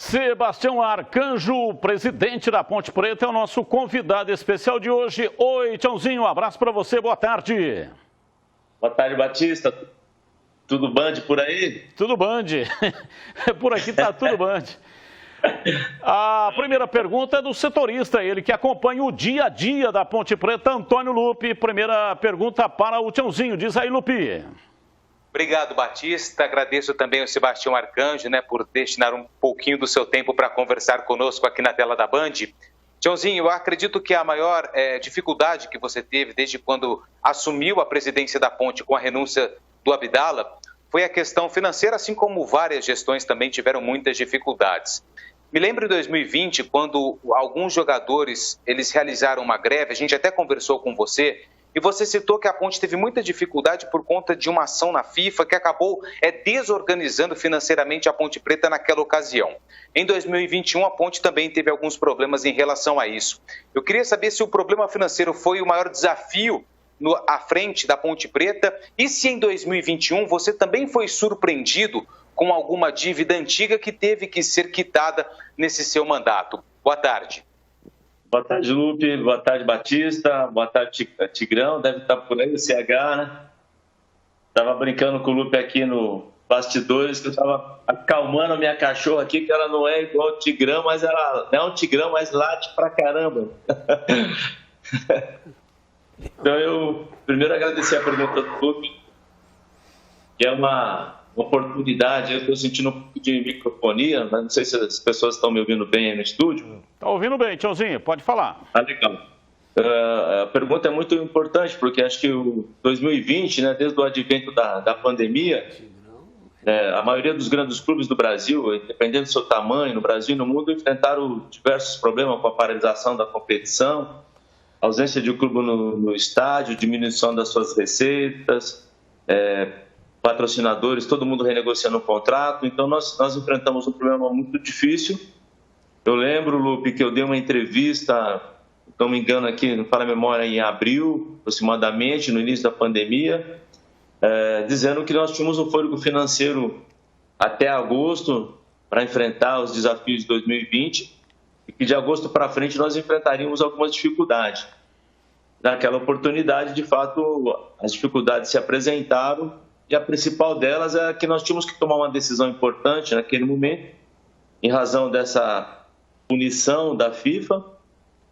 Sebastião Arcanjo, presidente da Ponte Preta, é o nosso convidado especial de hoje. Oi, Tiãozinho, um abraço para você, boa tarde. Boa tarde, Batista. Tudo Band por aí? Tudo Band. Por aqui tá tudo Band. A primeira pergunta é do setorista, ele que acompanha o dia a dia da Ponte Preta, Antônio Lupi. Primeira pergunta para o Tiãozinho, diz aí, Lupi. Obrigado, Batista. Agradeço também ao Sebastião Arcanjo, por destinar um pouquinho do seu tempo para conversar conosco aqui na tela da Band. Tiãozinho, eu acredito que a maior dificuldade que você teve desde quando assumiu a presidência da Ponte com a renúncia do Abdala foi a questão financeira, assim como várias gestões também tiveram muitas dificuldades. Me lembro em 2020, quando alguns jogadores eles realizaram uma greve, a gente até conversou com você, e você citou que a Ponte teve muita dificuldade por conta de uma ação na FIFA que acabou desorganizando financeiramente a Ponte Preta naquela ocasião. Em 2021, a Ponte também teve alguns problemas em relação a isso. Eu queria saber se o problema financeiro foi o maior desafio à frente da Ponte Preta e se em 2021 você também foi surpreendido com alguma dívida antiga que teve que ser quitada nesse seu mandato. Boa tarde. Boa tarde, Lupe. Boa tarde, Batista. Boa tarde, Tigrão. Deve estar por aí o CH, né? Estava brincando com o Lupe aqui no bastidores, que eu estava acalmando a minha cachorra aqui, que ela não é igual ao Tigrão, mas ela é um Tigrão, mas late pra caramba. Então, eu primeiro agradecer a pergunta do Lupe, que é uma oportunidade. Eu estou sentindo um pouco de microfonia, mas não sei se as pessoas estão me ouvindo bem aí no estúdio. Está ouvindo bem, Tiãozinho, pode falar. Legal. A pergunta é muito importante, porque acho que o 2020, desde o advento da pandemia, a maioria dos grandes clubes do Brasil, independente do seu tamanho, no Brasil e no mundo, enfrentaram diversos problemas com a paralisação da competição, ausência de clube no estádio, diminuição das suas receitas, patrocinadores, todo mundo renegociando o contrato. Então, nós enfrentamos um problema muito difícil. Eu lembro, Lupe, que eu dei uma entrevista, não me engano aqui, não falo a memória, em abril, aproximadamente, no início da pandemia, dizendo que nós tínhamos um fôlego financeiro até agosto para enfrentar os desafios de 2020 e que de agosto para frente nós enfrentaríamos algumas dificuldades. Naquela oportunidade, de fato, as dificuldades se apresentaram. E a principal delas é que nós tínhamos que tomar uma decisão importante naquele momento, em razão dessa punição da FIFA.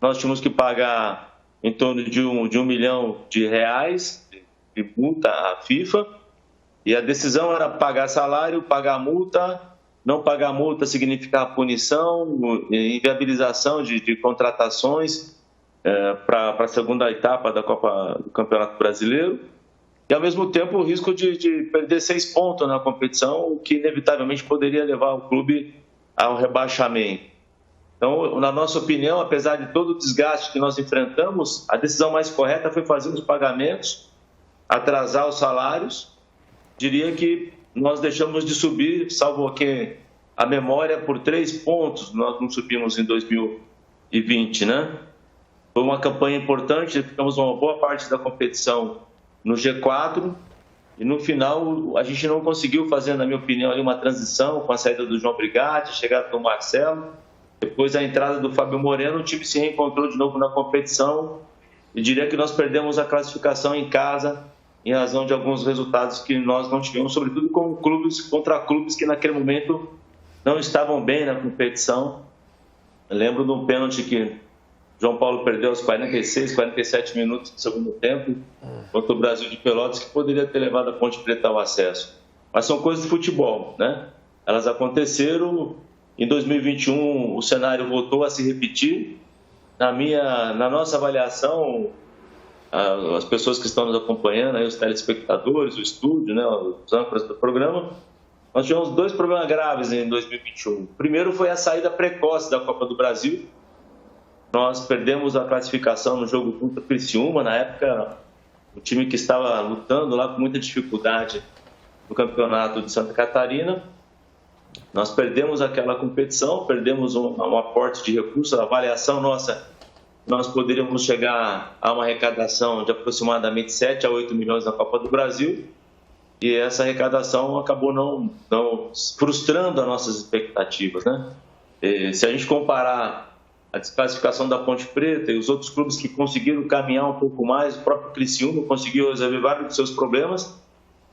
Nós tínhamos que pagar em torno de R$1 milhão de multa à FIFA, e a decisão era pagar salário, pagar multa. Não pagar multa significava punição, inviabilização de contratações para a segunda etapa da Copa do Campeonato Brasileiro. E, ao mesmo tempo, o risco de perder 6 pontos na competição, o que inevitavelmente poderia levar o clube ao rebaixamento. Então, na nossa opinião, apesar de todo o desgaste que nós enfrentamos, a decisão mais correta foi fazer os pagamentos, atrasar os salários. Diria que nós deixamos de subir, salvo que a memória, por 3 pontos, nós não subimos em 2020, Foi uma campanha importante, ficamos uma boa parte da competição no G4, e no final a gente não conseguiu fazer, na minha opinião, ali uma transição com a saída do João Brigatti, a chegada do Marcelo, depois a entrada do Fábio Moreno. O time se reencontrou de novo na competição, e diria que nós perdemos a classificação em casa em razão de alguns resultados que nós não tivemos, sobretudo contra clubes que naquele momento não estavam bem na competição. Eu lembro de um pênalti que João Paulo perdeu aos 46, 47 minutos do segundo tempo contra o Brasil de Pelotas, que poderia ter levado a Ponte Preta ao acesso. Mas são coisas de futebol, Elas aconteceram. Em 2021, o cenário voltou a se repetir. Na nossa avaliação, as pessoas que estão nos acompanhando, os telespectadores, o estúdio, os âncoras do programa, nós tivemos 2 problemas graves em 2021. O primeiro foi a saída precoce da Copa do Brasil. Nós perdemos a classificação no jogo contra o Criciúma, na época o time que estava lutando lá com muita dificuldade no campeonato de Santa Catarina. Nós perdemos aquela competição, perdemos um aporte de recursos. A avaliação nossa, nós poderíamos chegar a uma arrecadação de aproximadamente 7 a 8 milhões na Copa do Brasil, e essa arrecadação acabou não frustrando as nossas expectativas, Se a gente comparar a desclassificação da Ponte Preta e os outros clubes que conseguiram caminhar um pouco mais, o próprio Criciúma conseguiu resolver vários dos seus problemas,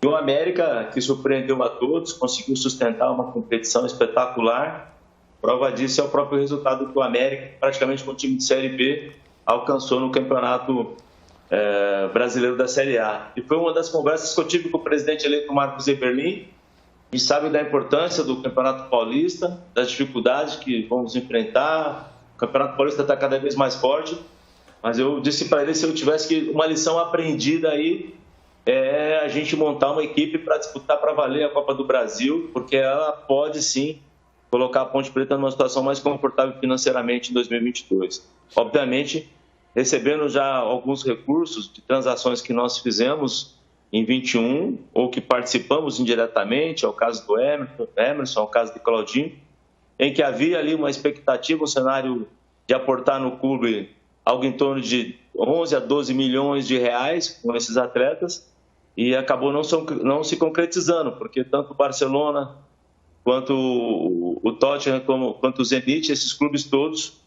e o América, que surpreendeu a todos, conseguiu sustentar uma competição espetacular. Prova disso é o próprio resultado que o América, praticamente com o time de Série B, alcançou no Campeonato Brasileiro da Série A. E foi uma das conversas que eu tive com o presidente eleito Marcos Eberlin, e sabe da importância do Campeonato Paulista, das dificuldades que vamos enfrentar. O Campeonato Paulista está cada vez mais forte, mas eu disse para ele, se eu tivesse uma lição aprendida aí, a gente montar uma equipe para disputar para valer a Copa do Brasil, porque ela pode sim colocar a Ponte Preta numa situação mais confortável financeiramente em 2022. Obviamente, recebendo já alguns recursos de transações que nós fizemos em 21, ou que participamos indiretamente, é o caso do Emerson, é o caso de Claudinho, em que havia ali uma expectativa, um cenário de aportar no clube algo em torno de 11 a 12 milhões de reais com esses atletas, e acabou não se concretizando, porque tanto o Barcelona quanto o Tottenham, quanto o Zenit, esses clubes todos,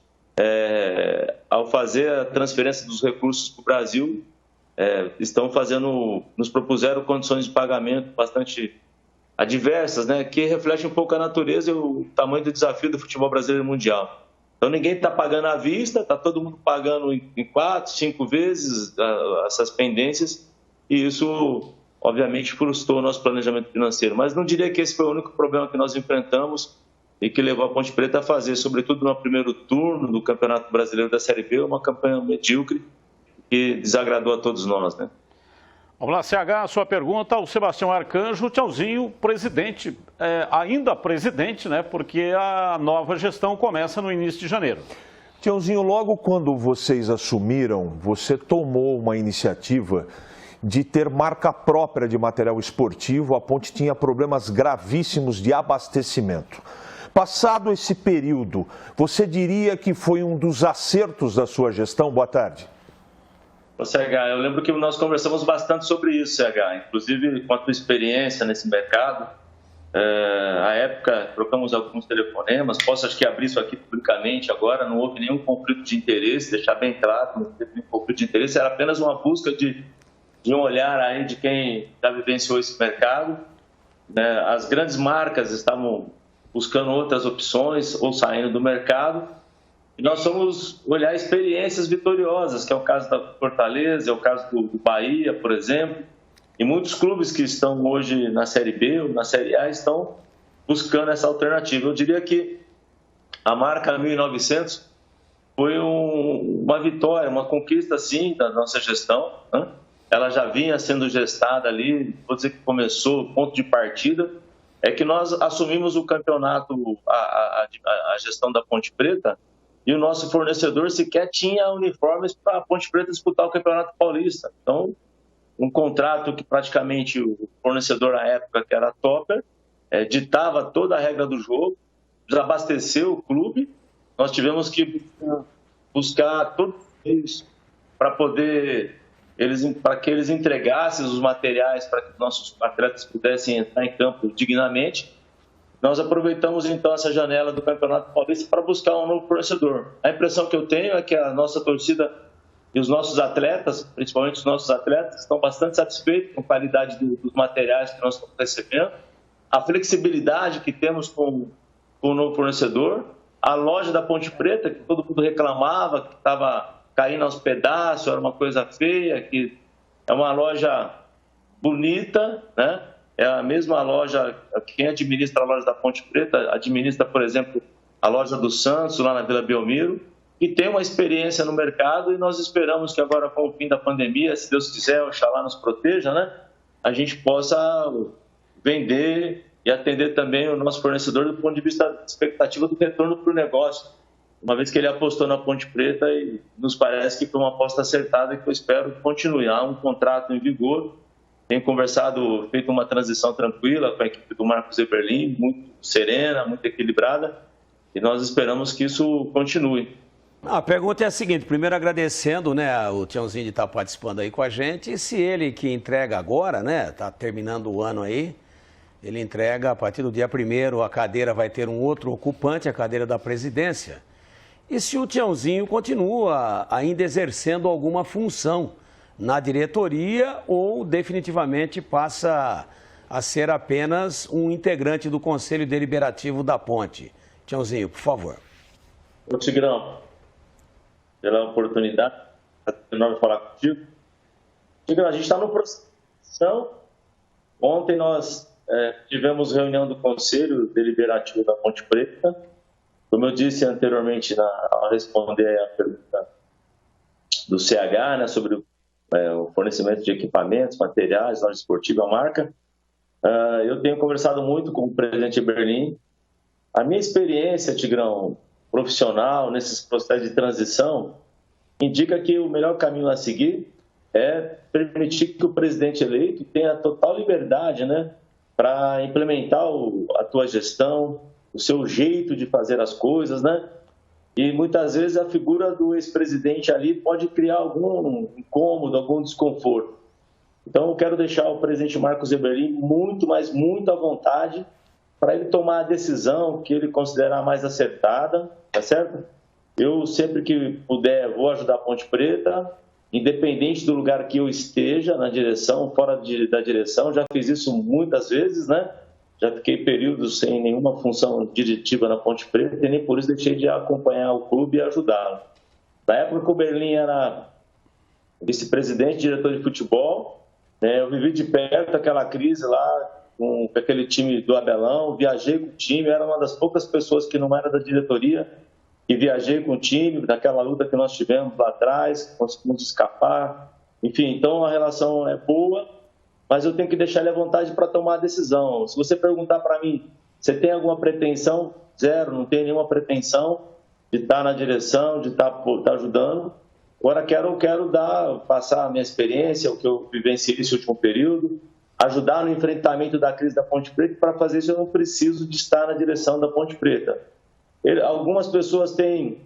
ao fazer a transferência dos recursos para o Brasil, nos propuseram condições de pagamento bastante adversas, né, que refletem um pouco a natureza e o tamanho do desafio do futebol brasileiro mundial. Então ninguém está pagando à vista, está todo mundo pagando em 4, 5 vezes essas pendências, e isso obviamente frustrou o nosso planejamento financeiro. Mas não diria que esse foi o único problema que nós enfrentamos e que levou a Ponte Preta a fazer, sobretudo no primeiro turno do Campeonato Brasileiro da Série B, uma campanha medíocre que desagradou a todos nós, né? Vamos lá, CH, a sua pergunta ao Sebastião Arcanjo, Tchauzinho, presidente, ainda presidente, né? Porque a nova gestão começa no início de janeiro. Tchauzinho, logo quando vocês assumiram, você tomou uma iniciativa de ter marca própria de material esportivo. A Ponte tinha problemas gravíssimos de abastecimento. Passado esse período, você diria que foi um dos acertos da sua gestão? Boa tarde. CH, eu lembro que nós conversamos bastante sobre isso, CH, inclusive com a tua experiência nesse mercado. À época, trocamos alguns telefonemas. Posso, acho que, abrir isso aqui publicamente agora. Não houve nenhum conflito de interesse, deixar bem claro, não teve nenhum conflito de interesse. Era apenas uma busca de um olhar aí de quem já vivenciou esse mercado. As grandes marcas estavam buscando outras opções ou saindo do mercado. E nós fomos olhar experiências vitoriosas, que é o caso da Fortaleza, é o caso do Bahia, por exemplo. E muitos clubes que estão hoje na Série B ou na Série A estão buscando essa alternativa. Eu diria que a marca 1900 foi uma vitória, uma conquista, sim, da nossa gestão, né? Ela já vinha sendo gestada ali, vou dizer que começou, o ponto de partida é que nós assumimos o campeonato, a gestão da Ponte Preta, e o nosso fornecedor sequer tinha uniformes para a Ponte Preta disputar o Campeonato Paulista. Então, um contrato que praticamente o fornecedor à época, que era a Topper, ditava toda a regra do jogo, desabasteceu o clube. Nós tivemos que buscar todos eles para que eles entregassem os materiais para que nossos atletas pudessem entrar em campo dignamente. Nós aproveitamos, então, essa janela do Campeonato Paulista para buscar um novo fornecedor. A impressão que eu tenho é que a nossa torcida e os nossos atletas, principalmente os nossos atletas, estão bastante satisfeitos com a qualidade dos materiais que nós estamos recebendo, a flexibilidade que temos com o novo fornecedor, a loja da Ponte Preta, que todo mundo reclamava, que estava caindo aos pedaços, era uma coisa feia, que é uma loja bonita, né? É a mesma loja, quem administra a loja da Ponte Preta, administra, por exemplo, a loja do Santos, lá na Vila Belmiro, e tem uma experiência no mercado, e nós esperamos que agora, com o fim da pandemia, se Deus quiser, Oxalá nos proteja, né? A gente possa vender e atender também o nosso fornecedor do ponto de vista da expectativa do retorno para o negócio, uma vez que ele apostou na Ponte Preta, e nos parece que foi uma aposta acertada e que eu espero que continue. Há um contrato em vigor. Tenho conversado, feito uma transição tranquila com a equipe do Marcos Eberlin, muito serena, muito equilibrada, e nós esperamos que isso continue. A pergunta é a seguinte, primeiro agradecendo, né, o Tchauzinho de estar participando aí com a gente, e se ele que entrega agora, né, está terminando o ano aí, Ele entrega, a partir do dia 1º, a cadeira vai ter um outro ocupante, a cadeira da presidência. E se o Tiãozinho continua ainda exercendo alguma função na diretoria ou definitivamente passa a ser apenas um integrante do Conselho Deliberativo da Ponte. Tiãozinho, por favor. Ô Tigrão, pela oportunidade de falar contigo. Tigrão, a gente está no processo. Ontem nós tivemos reunião do Conselho Deliberativo da Ponte Preta. Como eu disse anteriormente, ao responder a pergunta do CH, né, sobre o fornecimento de equipamentos, materiais, loja esportiva, marca, eu tenho conversado muito com o presidente Eberlin. A minha experiência, Tigrão, profissional, nesses processos de transição, indica que o melhor caminho a seguir é permitir que o presidente eleito tenha total liberdade, né, para implementar a tua gestão, o seu jeito de fazer as coisas, né? E muitas vezes a figura do ex-presidente ali pode criar algum incômodo, algum desconforto. Então eu quero deixar o presidente Marcos Eberlin muito, mas muito à vontade para ele tomar a decisão que ele considerar mais acertada, tá certo? Eu sempre que puder vou ajudar a Ponte Preta, independente do lugar que eu esteja na direção, fora da direção, já fiz isso muitas vezes, né? Já fiquei períodos sem nenhuma função diretiva na Ponte Preta e nem por isso deixei de acompanhar o clube e ajudá-lo. Na época que o Berlim era vice-presidente, diretor de futebol, né, eu vivi de perto aquela crise lá com aquele time do Abelão, viajei com o time, era uma das poucas pessoas que não era da diretoria, e viajei com o time, daquela luta que nós tivemos lá atrás, conseguimos escapar. Enfim, então a relação é boa, mas eu tenho que deixar ele à vontade para tomar a decisão. Se você perguntar para mim, você tem alguma pretensão? Zero, não tenho nenhuma pretensão de estar na direção, de estar ajudando. Agora quero passar a minha experiência, o que eu vivenciei nesse último período, ajudar no enfrentamento da crise da Ponte Preta. Para fazer isso eu não preciso de estar na direção da Ponte Preta. Algumas pessoas têm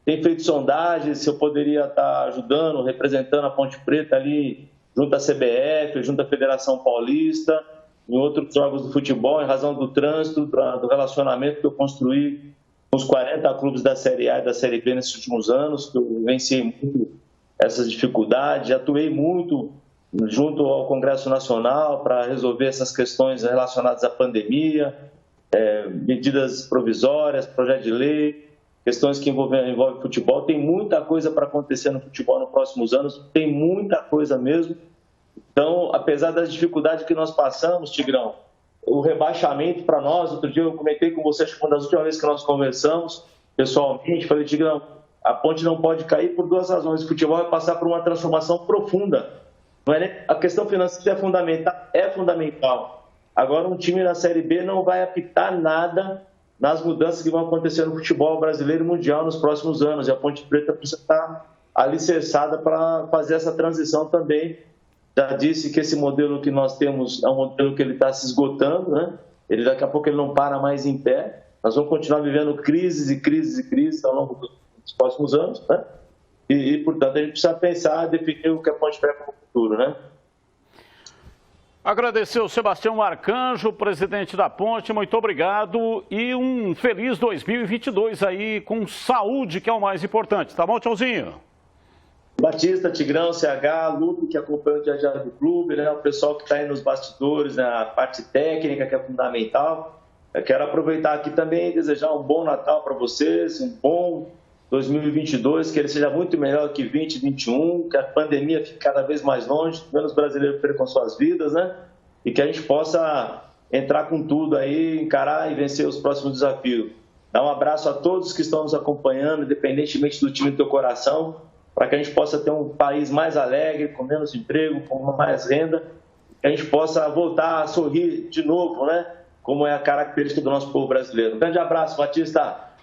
feito sondagens se eu poderia estar ajudando, representando a Ponte Preta ali junto à CBF, junto à Federação Paulista, em outros jogos do futebol, em razão do trânsito, do relacionamento que eu construí com os 40 clubes da Série A e da Série B nesses últimos anos, que eu venci muito essas dificuldades, atuei muito junto ao Congresso Nacional para resolver essas questões relacionadas à pandemia, medidas provisórias, projeto de lei, questões que envolvem futebol. Tem muita coisa para acontecer no futebol nos próximos anos, tem muita coisa mesmo. Então, apesar das dificuldades que nós passamos, Tigrão, o rebaixamento para nós, outro dia eu comentei com você, acho que uma das últimas vezes que nós conversamos pessoalmente, falei, Tigrão, a Ponte não pode cair por duas razões. O futebol vai passar por uma transformação profunda. Não é nem... A questão financeira é fundamental. Agora, um time na Série B não vai apitar nada nas mudanças que vão acontecer no futebol brasileiro e mundial nos próximos anos. E a Ponte Preta precisa estar alicerçada para fazer essa transição também. Já disse que esse modelo que nós temos é um modelo que ele está se esgotando, né? Daqui a pouco ele não para mais em pé. Nós vamos continuar vivendo crises e crises e crises ao longo dos próximos anos, né? E portanto, a gente precisa pensar, definir o que a Ponte Preta para o futuro, né? Agradecer ao Sebastião Arcanjo, presidente da Ponte, muito obrigado e um feliz 2022 aí com saúde, que é o mais importante, tá bom, Tchauzinho? Batista, Tigrão, CH, Lupe, que acompanha o dia a dia do clube, né? O pessoal que está aí nos bastidores, né? A parte técnica que é fundamental. Eu quero aproveitar aqui também e desejar um bom Natal para vocês, um bom 2022, que ele seja muito melhor que 2021, que a pandemia fique cada vez mais longe, que menos brasileiros percam suas vidas, né? E que a gente possa entrar com tudo aí, encarar e vencer os próximos desafios. Dá um abraço a todos que estão nos acompanhando, independentemente do time do teu coração, para que a gente possa ter um país mais alegre, com menos emprego, com mais renda, que a gente possa voltar a sorrir de novo, né? Como é a característica do nosso povo brasileiro. Um grande abraço, Batista!